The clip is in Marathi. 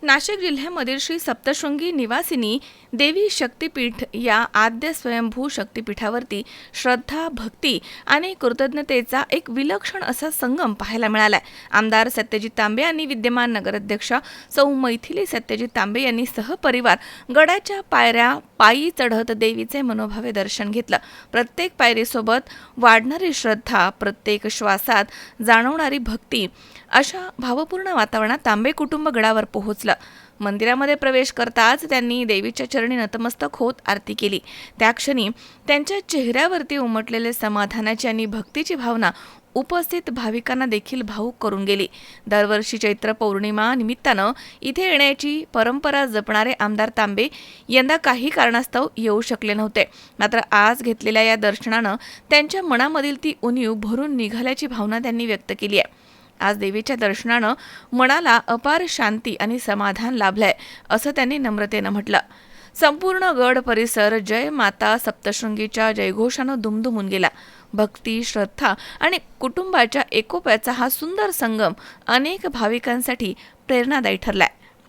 नाशिक जिल्ह्यामधील श्री सप्तशृंगी निवासिनी देवी शक्तीपीठ या आद्य स्वयंभू शक्तीपीठावरती श्रद्धा, भक्ती आणि कृतज्ञतेचा एक विलक्षण असा संगम पाहायला मिळालाय. आमदार सत्यजित तांबे आणि विद्यमान नगराध्यक्षा सौ मैथिली सत्यजित तांबे यांनी सहपरिवार गडाच्या पायऱ्या पायी चढत देवीचे मनोभावे दर्शन घेतलं. प्रत्येक पायरीसोबत वाढणारी श्रद्धा, प्रत्येक श्वासात जाणवणारी भक्ती अशा भावपूर्ण वातावरणात तांबे कुटुंब गडावर पोहोचलं. मंदिरामध्ये प्रवेश करताच त्यांनी देवीच्या चरणी नतमस्तक होत आरती केली. त्या क्षणी त्यांच्या चेहऱ्यावरती उमटलेले समाधानाची आणि भक्तीची भावना उपस्थित भाविकांना देखील भावुक करून गेली. दरवर्षी चैत्र पौर्णिमा निमित्तानं इथे येण्याची परंपरा जपणारे आमदार तांबे यंदा काही कारणास्तव येऊ शकले नव्हते. मात्र आज घेतलेल्या या दर्शनानं त्यांच्या मनामधील ती उणीव भरून निघाल्याची भावना त्यांनी व्यक्त केली आहे. आज देवीच्या दर्शनानं मनाला अपार शांती आणि समाधान लाभलंय, असं त्यांनी नम्रतेनं म्हटलं. संपूर्ण गड परिसर जय माता सप्तशृंगीच्या जयघोषानं दुमदुमून गेला. भक्ती, श्रद्धा आणि कुटुंबाच्या एकोप्याचा हा सुंदर संगम अनेक भाविकांसाठी प्रेरणादायी ठरलाय.